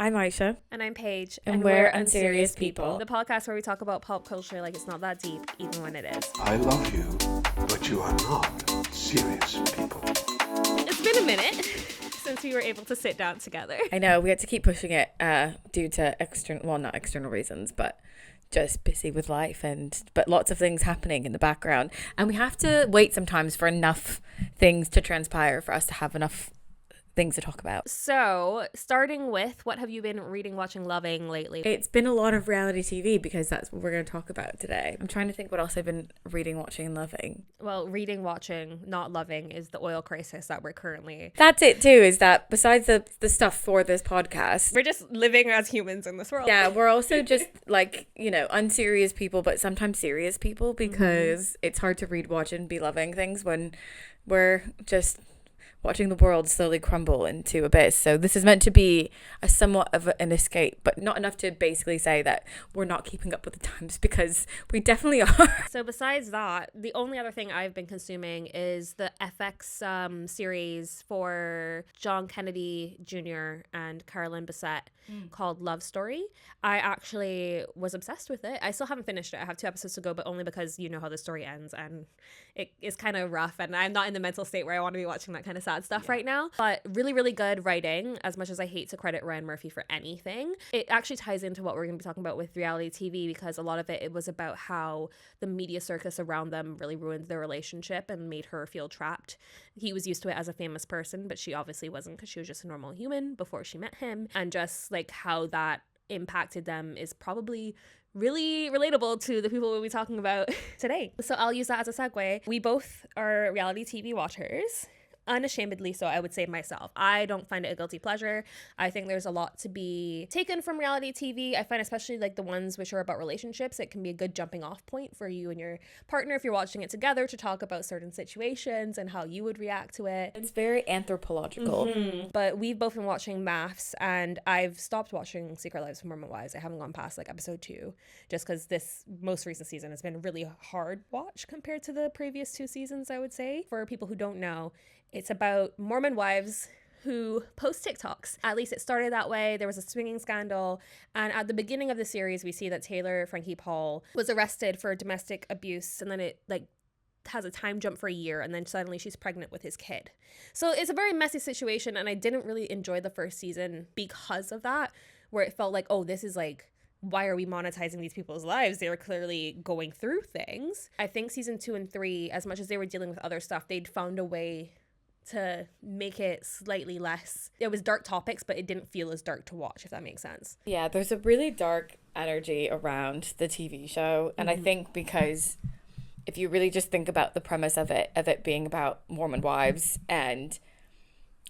I'm Aisha. And I'm Paige. And we're Unserious People. The podcast where we talk about pop culture like it's not that deep, even when it is. I love you, but you are not serious people. It's been a minute since we were able to sit down together. I know, we had to keep pushing it due to not external reasons, but just busy with life but lots of things happening in the background. And we have to wait sometimes for enough things to transpire for us to have enough things to talk about. So, starting with, what have you been reading, watching, loving lately? It's been a lot of reality TV because that's what we're going to talk about today. I'm trying to think what else I've been reading, watching, and loving. Well, reading, watching, not loving is the oil crisis that we're currently... That's it too, is that besides the stuff for this podcast, we're just living as humans in this world. Yeah, we're also just like, unserious people, but sometimes serious people because it's hard to read, watch, and be loving things when we're just watching the world slowly crumble into abyss. So this is meant to be a somewhat of an escape, but not enough to basically say that we're not keeping up with the times, because we definitely are. So besides that, the only other thing I've been consuming is the FX series for John Kennedy Jr. and Carolyn Bessette called Love Story. I actually was obsessed with it. I still haven't finished it. I have 2 episodes to go, but only because you know how the story ends, and it is kind of rough, and I'm not in the mental state where I want to be watching that kind of sad stuff right now. But really, really good writing, as much as I hate to credit Ryan Murphy for anything. It actually ties into what we're going to be talking about with reality TV, because a lot of it was about how the media circus around them really ruined their relationship and made her feel trapped. He was used to it as a famous person, but she obviously wasn't, because she was just a normal human before she met him. And just like how that impacted them is probably really relatable to the people we'll be talking about today. So I'll use that as a segue. We both are reality TV watchers. Unashamedly so, I would say myself. I don't find it a guilty pleasure. I think there's a lot to be taken from reality TV. I find especially like the ones which are about relationships, it can be a good jumping off point for you and your partner if you're watching it together to talk about certain situations and how you would react to it. It's very anthropological. But we've both been watching MAFS, and I've stopped watching Secret Lives of Mormon Wives. I haven't gone past like episode 2 just because this most recent season has been a really hard watch compared to the previous 2 seasons, I would say. For people who don't know, it's about Mormon wives who post TikToks. At least it started that way. There was a swinging scandal. And at the beginning of the series, we see that Taylor Frankie Paul was arrested for domestic abuse. And then it has a time jump for a year. And then suddenly she's pregnant with his kid. So it's a very messy situation. And I didn't really enjoy the first season because of that, where it felt like, oh, this is like, why are we monetizing these people's lives? They were clearly going through things. I think season 2 and 3, as much as they were dealing with other stuff, they'd found a way to make it slightly less. It was dark topics, but it didn't feel as dark to watch, if that makes sense. Yeah, there's a really dark energy around the TV show. And I think because if you really just think about the premise of it being about Mormon wives, and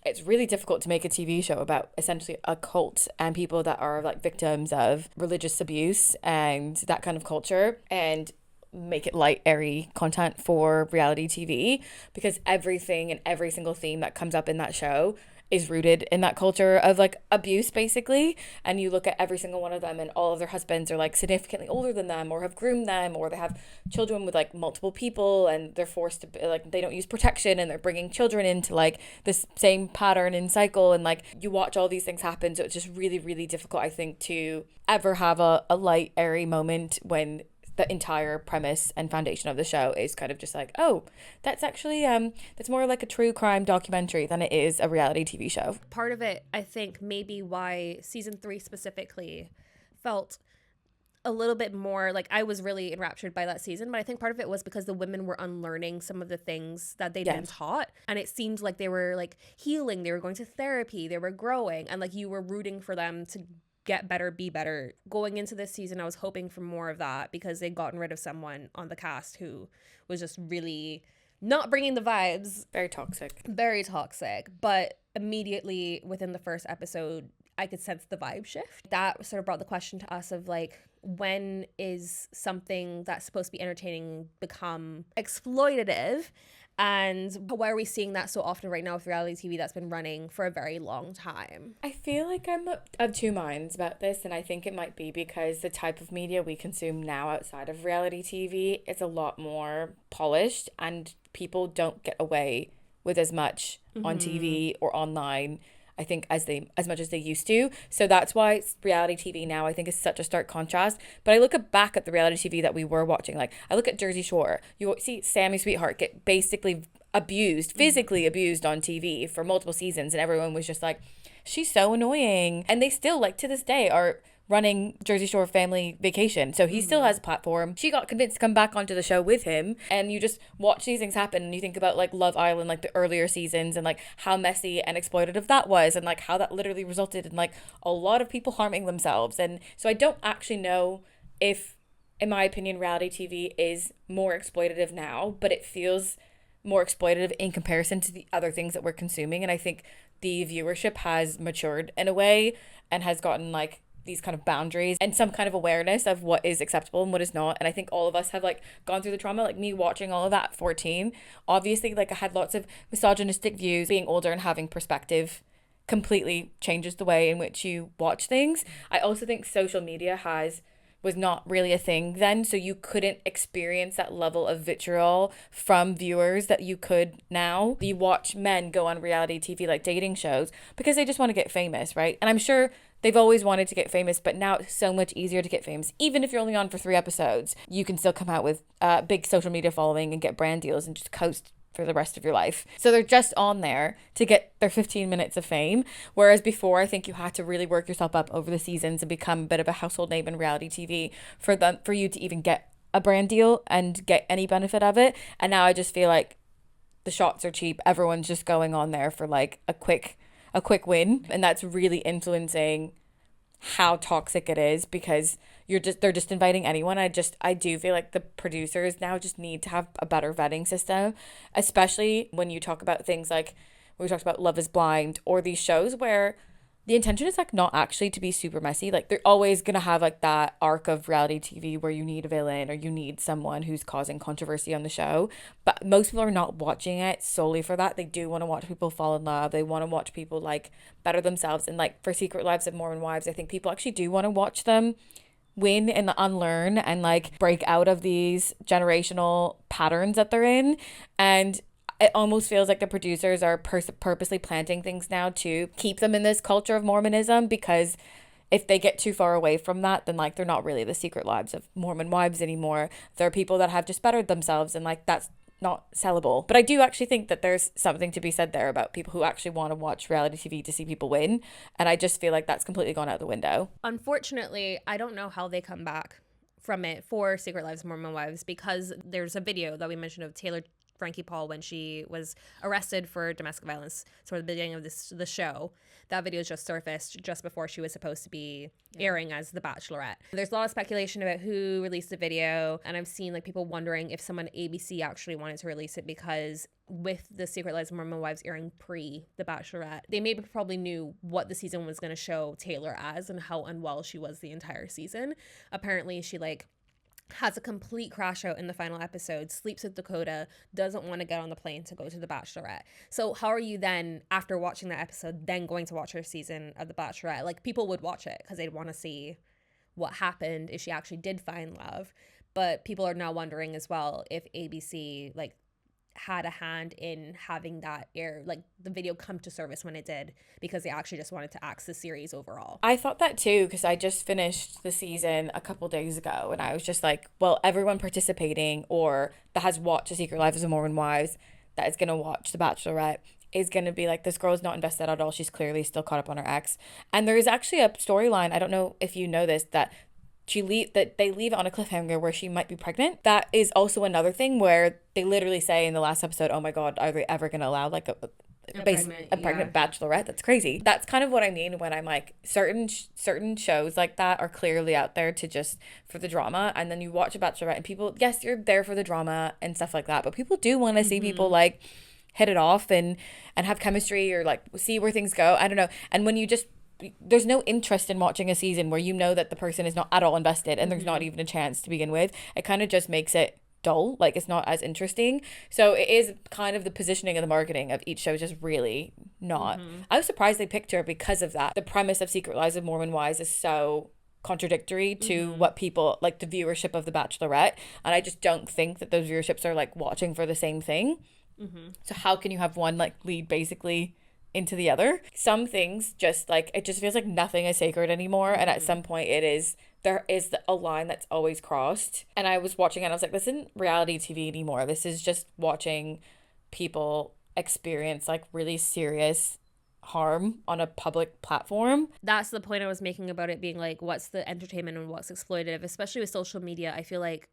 it's really difficult to make a TV show about essentially a cult and people that are like victims of religious abuse and that kind of culture, and make it light, airy content for reality TV, because everything and every single theme that comes up in that show is rooted in that culture of like abuse, basically. And you look at every single one of them, and all of their husbands are like significantly older than them, or have groomed them, or they have children with like multiple people, and they're forced to like, they don't use protection, and they're bringing children into like this same pattern and cycle. And like, you watch all these things happen, so it's just really, really difficult, I think, to ever have a light, airy moment when the entire premise and foundation of the show is kind of just like, oh, that's actually that's more like a true crime documentary than it is a reality TV show. Part of it, I think, maybe why season 3 specifically felt a little bit more like, I was really enraptured by that season, but I think part of it was because the women were unlearning some of the things that they'd been taught, and it seemed like they were like healing, they were going to therapy, they were growing, and like you were rooting for them to get better, be better. Going into this season, I was hoping for more of that, because they'd gotten rid of someone on the cast who was just really not bringing the vibes. Very toxic. But immediately within the first episode, I could sense the vibe shift. That sort of brought the question to us of like, when is something that's supposed to be entertaining become exploitative? And why are we seeing that so often right now with reality TV that's been running for a very long time? I feel like I'm of 2 minds about this, and I think it might be because the type of media we consume now outside of reality TV is a lot more polished, and people don't get away with as much on TV or online I think, as much as they used to. So that's why reality TV now, I think, is such a stark contrast. But I look back at the reality TV that we were watching. Like, I look at Jersey Shore. You see Sammy Sweetheart get basically abused, physically abused on TV for multiple seasons, and everyone was just like, she's so annoying. And they still, like, to this day are running Jersey Shore Family Vacation. So he still has a platform. She got convinced to come back onto the show with him. And you just watch these things happen, and you think about, like, Love Island, like the earlier seasons, and like how messy and exploitative that was, and like how that literally resulted in like a lot of people harming themselves. And so I don't actually know if, in my opinion, reality TV is more exploitative now, but it feels more exploitative in comparison to the other things that we're consuming. And I think the viewership has matured in a way and has gotten like these kind of boundaries and some kind of awareness of what is acceptable and what is not. And I think all of us have like gone through the trauma, like me watching all of that at 14. Obviously, like I had lots of misogynistic views. Being older and having perspective completely changes the way in which you watch things. I also think social media was not really a thing then, so you couldn't experience that level of vitriol from viewers that you could now. You watch men go on reality TV, like dating shows, because they just want to get famous, right? And I'm sure they've always wanted to get famous, but now it's so much easier to get famous. Even if you're only on for 3 episodes, you can still come out with a big social media following and get brand deals and just coast for the rest of your life. So they're just on there to get their 15 minutes of fame. Whereas before, I think you had to really work yourself up over the seasons and become a bit of a household name in reality TV for you to even get a brand deal and get any benefit of it. And now I just feel like the shots are cheap. Everyone's just going on there for like a quick win. And that's really influencing how toxic it is, because they're just inviting anyone. I do feel like the producers now just need to have a better vetting system, especially when you talk about things like when we talked about Love is Blind or these shows where the intention is like not actually to be super messy. Like they're always gonna have like that arc of reality TV where you need a villain or you need someone who's causing controversy on the show. But most people are not watching it solely for that. They do want to watch people fall in love. They want to watch people like better themselves. And like for Secret Lives of Mormon Wives, I think people actually do want to watch them win and unlearn and like break out of these generational patterns that they're in. And it almost feels like the producers are purposely planting things now to keep them in this culture of Mormonism, because if they get too far away from that, then like they're not really the Secret Lives of Mormon Wives anymore. They're people that have just bettered themselves, and like that's not sellable. But I do actually think that there's something to be said there about people who actually want to watch reality TV to see people win. And I just feel like that's completely gone out the window. Unfortunately, I don't know how they come back from it for Secret Lives of Mormon Wives, because there's a video that we mentioned of Taylor Frankie Paul when she was arrested for domestic violence toward the beginning of the show. That video just surfaced just before she was supposed to be airing as The Bachelorette. There's a lot of speculation about who released the video, and I've seen like people wondering if someone at ABC actually wanted to release it, because with the Secret Lives of Mormon Wives airing pre The Bachelorette, they maybe probably knew what the season was going to show Taylor as and how unwell she was the entire season. Apparently she like has a complete crash out in the final episode, sleeps with Dakota, doesn't want to get on the plane to go to The Bachelorette. So how are you then, after watching that episode, then going to watch her season of The Bachelorette? Like, people would watch it because they'd want to see what happened if she actually did find love. But people are now wondering as well if ABC, like, had a hand in having that air, like the video come to service when it did, because they actually just wanted to axe the series overall. I thought that too, because I just finished the season a couple days ago, and I was just like, well, everyone participating or that has watched The Secret Lives of Mormon Wives that is going to watch The Bachelorette is going to be like, this girl is not invested at all. She's clearly still caught up on her ex. And there is actually a storyline, I don't know if you know this, that they leave it on a cliffhanger where she might be pregnant. That is also another thing where they literally say in the last episode, oh my God, are they ever going to allow like a pregnant bachelorette? That's crazy. That's kind of what I mean when I'm like, certain shows like that are clearly out there to just for the drama. And then you watch a bachelorette and people, yes, you're there for the drama and stuff like that, but people do want to see people like hit it off and have chemistry or like see where things go. I don't know. And when you just, there's no interest in watching a season where you know that the person is not at all invested and there's not even a chance to begin with. It kind of just makes it dull, like it's not as interesting. So it is kind of the positioning and the marketing of each show is just really not. I was surprised they picked her because of that. The premise of Secret Lives of Mormon Wives is so contradictory to what people like, the viewership of The Bachelorette, and I just don't think that those viewerships are like watching for the same thing. So how can you have one like lead basically into the other. Some things just like, it just feels like nothing is sacred anymore. And at some point there is a line that's always crossed. And I was watching it and I was like, this isn't reality TV anymore. This is just watching people experience like really serious harm on a public platform. That's the point I was making about it being like, what's the entertainment and what's exploitative, especially with social media. I feel like,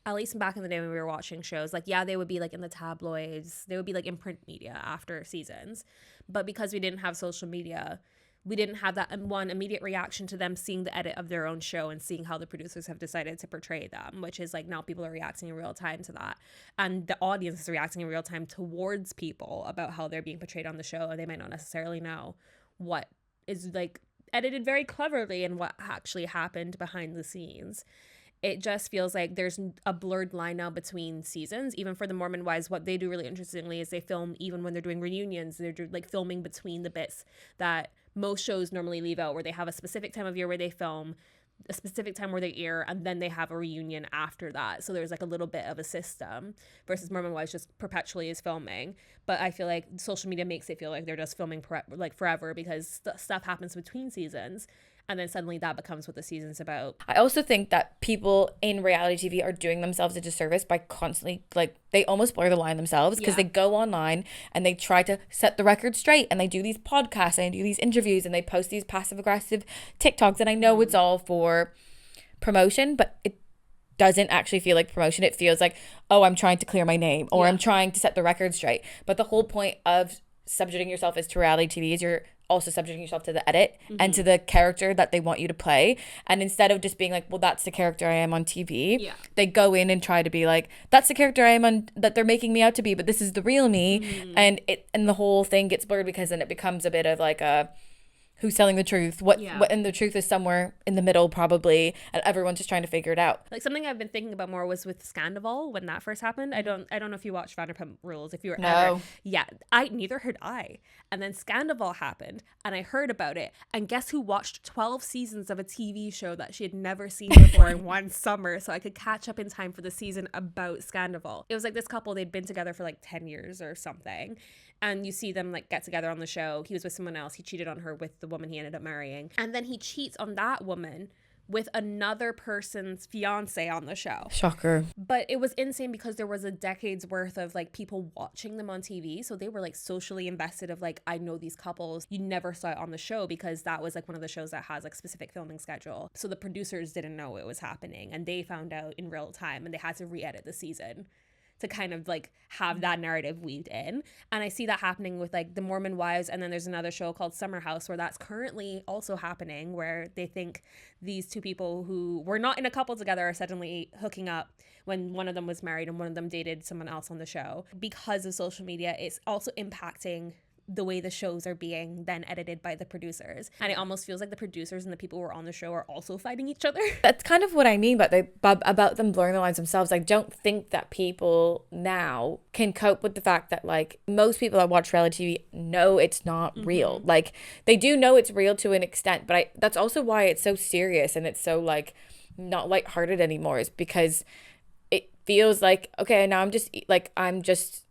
at least back in the day when we were watching shows, like, yeah, they would be like in the tabloids, they would be like in print media after seasons. But because we didn't have social media, we didn't have that one immediate reaction to them seeing the edit of their own show and seeing how the producers have decided to portray them, which is like now people are reacting in real time to that. And the audience is reacting in real time towards people about how they're being portrayed on the show. And they might not necessarily know what is like edited very cleverly and what actually happened behind the scenes. It just feels like there's a blurred line now between seasons. Even for the Mormon wives, what they do really interestingly is they film even when they're doing reunions. They're like filming between the bits that most shows normally leave out, where they have a specific time of year where they film, a specific time where they air, and then they have a reunion after that. So there's like a little bit of a system, versus Mormon wives just perpetually is filming. But I feel like social media makes it feel like they're just filming like forever, because stuff happens between seasons. And then suddenly that becomes what the season's about. I also think that people in reality TV are doing themselves a disservice by constantly, like, they almost blur the line themselves, because they go online and they try to set the record straight, and they do these podcasts and they do these interviews and they post these passive aggressive TikToks. And I know it's all for promotion, but it doesn't actually feel like promotion. It feels like, oh, I'm trying to clear my name, or I'm trying to set the record straight. But the whole point of subjecting yourself as to reality TV is you're also subjecting yourself to the edit and to the character that they want you to play. And instead of just being like, well, that's the character I am on TV, they go in and try to be like, that's the character I am on, that they're making me out to be, but this is the real me. And the whole thing gets blurred, because then it becomes a bit of like a, who's telling the truth, what and the truth is somewhere in the middle probably, and everyone's just trying to figure it out. Like, something I've been thinking about more was with Scandival when that first happened. I don't know if you watched Vanderpump Rules, if you were ever. Neither heard I. And then Scandival happened and I heard about it, and guess who watched 12 seasons of a TV show that she had never seen before in one summer, so I could catch up in time for the season about Scandival. It was like this couple, they'd been together for like 10 years or something. And you see them like get together on the show. He was with someone else. He cheated on her with the woman he ended up marrying. And then he cheats on that woman with another person's fiance on the show. Shocker. But it was insane because there was a decade's worth of like people watching them on TV. So they were like socially invested of like, I know these couples. You never saw it on the show because that was like one of the shows that has like specific filming schedule. So the producers didn't know it was happening, and they found out in real time, and they had to re-edit the season to kind of like have that narrative weaved in. And I see that happening with like the Mormon wives. And then there's another show called Summer House where that's currently also happening, where they think these two people who were not in a couple together are suddenly hooking up when one of them was married and one of them dated someone else on the show. Because of social media, it's also impacting the way the shows are being then edited by the producers. And it almost feels like the producers and the people who are on the show are also fighting each other. That's kind of what I mean about them blurring the lines themselves. I don't think that people now can cope with the fact that like most people that watch reality TV know it's not real. Like they do know it's real to an extent, but that's also why it's so serious and it's so like not lighthearted anymore, is because it feels like, okay, now I'm just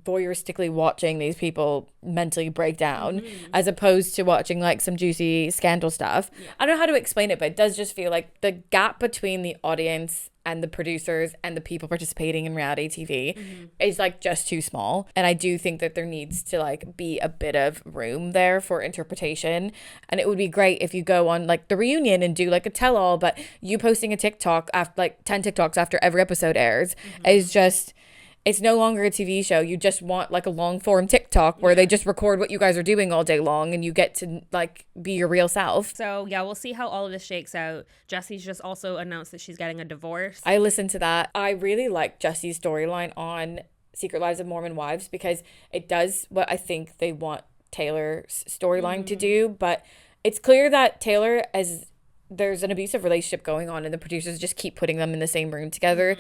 voyeuristically watching these people mentally break down, as opposed to watching like some juicy scandal stuff. I don't know how to explain it, but it does just feel like the gap between the audience and the producers and the people participating in reality TV is like just too small. And I do think that there needs to like be a bit of room there for interpretation. And it would be great if you go on like the reunion and do like a tell-all, but you posting a TikTok after like 10 TikToks after every episode airs is just, it's no longer a TV show. You just want like a long form TikTok where they just record what you guys are doing all day long and you get to like be your real self. So yeah, we'll see how all of this shakes out. Jessie's just also announced that she's getting a divorce. I listened to that. I really like Jessie's storyline on Secret Lives of Mormon Wives because it does what I think they want Taylor's storyline to do. But it's clear that Taylor, as there's an abusive relationship going on and the producers just keep putting them in the same room together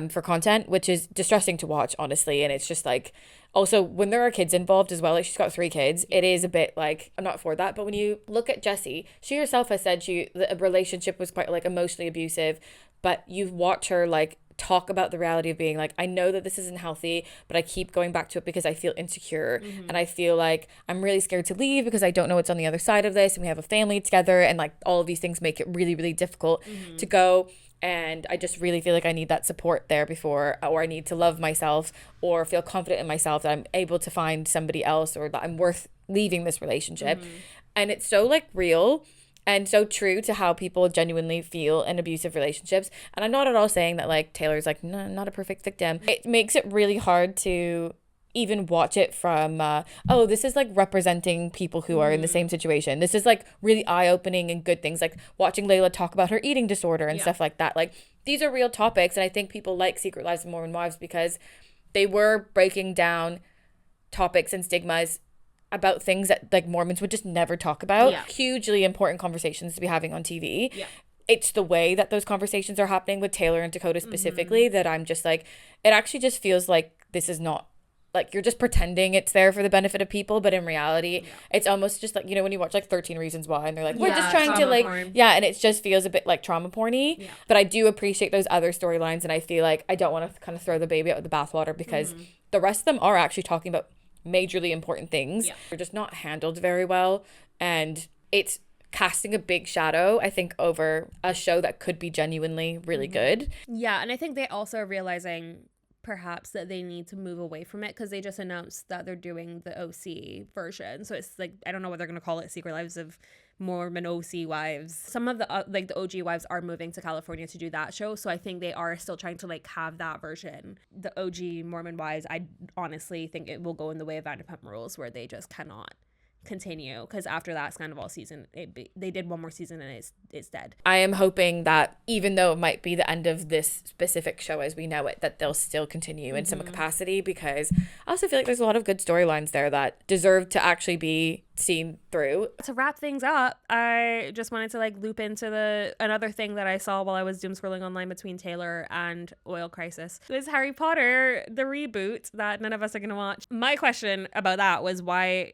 for content, which is distressing to watch, honestly. And it's just like, also when there are kids involved as well, like she's got 3 kids, it is a bit like, I'm not for that. But when you look at Jessie, she herself has said the relationship was quite like emotionally abusive, but you watch her like talk about the reality of being like, I know that this isn't healthy, but I keep going back to it because I feel insecure. And I feel like I'm really scared to leave because I don't know what's on the other side of this. And we have a family together, and like all of these things make it really, really difficult to go. And I just really feel like I need that support there before, or I need to love myself or feel confident in myself that I'm able to find somebody else, or that I'm worth leaving this relationship. And it's so like real and so true to how people genuinely feel in abusive relationships. And I'm not at all saying that like Taylor's like not a perfect victim. It makes it really hard to even watch it from this is like representing people who are in the same situation. This is like really eye-opening and good things, like watching Layla talk about her eating disorder and stuff like that. Like these are real topics, and I think people like Secret Lives of Mormon Wives because they were breaking down topics and stigmas about things that like Mormons would just never talk about. Hugely important conversations to be having on TV. It's the way that those conversations are happening with Taylor and Dakota specifically that I'm just like, it actually just feels like this is not, like you're just pretending it's there for the benefit of people, but in reality it's almost just like, you know, when you watch like 13 Reasons Why and they're like, we're just trying to like porn. And it just feels a bit like trauma porny. But I do appreciate those other storylines, and I feel like I don't want to kind of throw the baby out with the bathwater because the rest of them are actually talking about majorly important things. They're just not handled very well, and it's casting a big shadow, I think, over a show that could be genuinely really good. And I think they also are realizing perhaps that they need to move away from it, because they just announced that they're doing the OC version. So it's like, I don't know what they're going to call it, Secret Lives of Mormon OC Wives. Some of the like the OG wives are moving to California to do that show, so I think they are still trying to like have that version. The OG Mormon Wives, I honestly think it will go in the way of Vanderpump Rules, where they just cannot continue, because after that Scandal season, they did one more season and it's dead. I am hoping that even though it might be the end of this specific show as we know it, that they'll still continue in some capacity, because I also feel like there's a lot of good storylines there that deserve to actually be seen through. To wrap things up, I just wanted to like loop into another thing that I saw while I was doom scrolling online between Taylor and Oil Crisis. It was Harry Potter, the reboot that none of us are going to watch. My question about that was why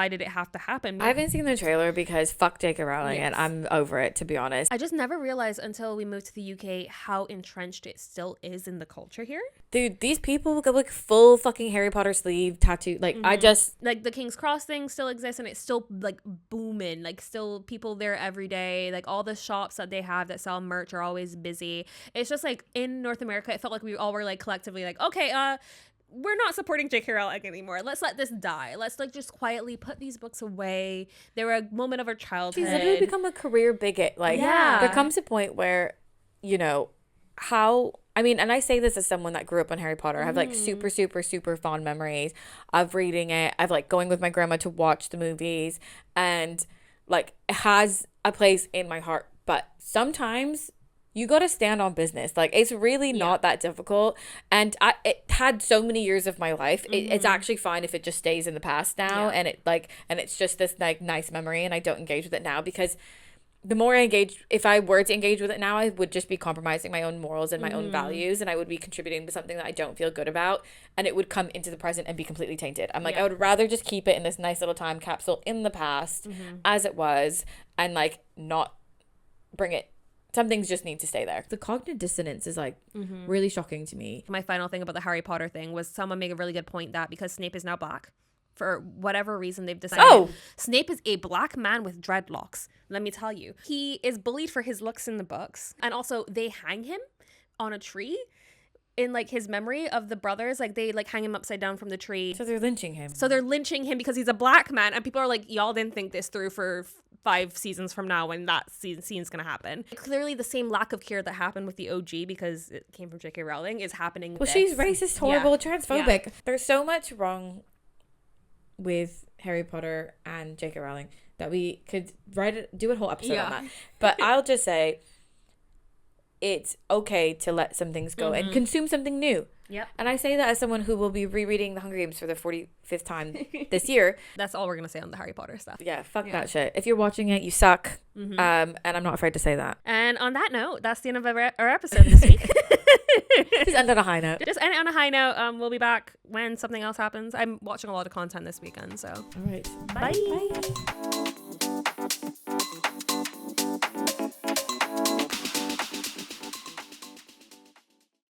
did it have to happen? I haven't seen the trailer because fuck J.K. Rowling, and I'm over it, to be honest. I just never realized until we moved to the UK how entrenched it still is in the culture here. Dude, these people got like full fucking Harry Potter sleeve tattoo. Like I just like the King's Cross thing still exists, and it's still like booming. Like still people there every day. Like all the shops that they have that sell merch are always busy. It's just like in North America, it felt like we all were like collectively like, okay, we're not supporting J.K. Rowling anymore. Let's let this die. Let's like just quietly put these books away. They were a moment of our childhood. She's literally become a career bigot. Like there comes a point where, you know, and I say this as someone that grew up on Harry Potter. I have like super, super, super fond memories of reading it. I've like going with my grandma to watch the movies, and like it has a place in my heart. But sometimes you got to stand on business. Like it's really not that difficult. And it had so many years of my life. It's actually fine if it just stays in the past now. And it's just this like nice memory, and I don't engage with it now, because the more I engage, if I were to engage with it now, I would just be compromising my own morals and my own values, and I would be contributing to something that I don't feel good about, and it would come into the present and be completely tainted. I'm like, I would rather just keep it in this nice little time capsule in the past as it was, and like not bring it. Some things just need to stay there. The cognitive dissonance is like really shocking to me. My final thing about the Harry Potter thing was someone made a really good point that because Snape is now black, for whatever reason they've decided Snape is a black man with dreadlocks. Let me tell you, he is bullied for his looks in the books, and also they hang him on a tree in like his memory of the brothers. Like they like hang him upside down from the tree, so they're lynching him because he's a black man, and people are like, y'all didn't think this through for 5 seasons from now when that scene's gonna happen. Clearly the same lack of care that happened with the OG, because it came from J.K. Rowling, is happening with she's racist, horrible, transphobic. There's so much wrong with Harry Potter and J.K. Rowling that we could do a whole episode on that. But I'll just say it's okay to let some things go and consume something new. Yep. And I say that as someone who will be rereading The Hunger Games for the 45th time this year. That's all we're going to say on the Harry Potter stuff. Yeah, fuck that shit. If you're watching it, you suck. And I'm not afraid to say that. And on that note, that's the end of our episode this week. Just end on a high note. Just end it on a high note. We'll be back when something else happens. I'm watching a lot of content this weekend, so. All right. Bye. Bye.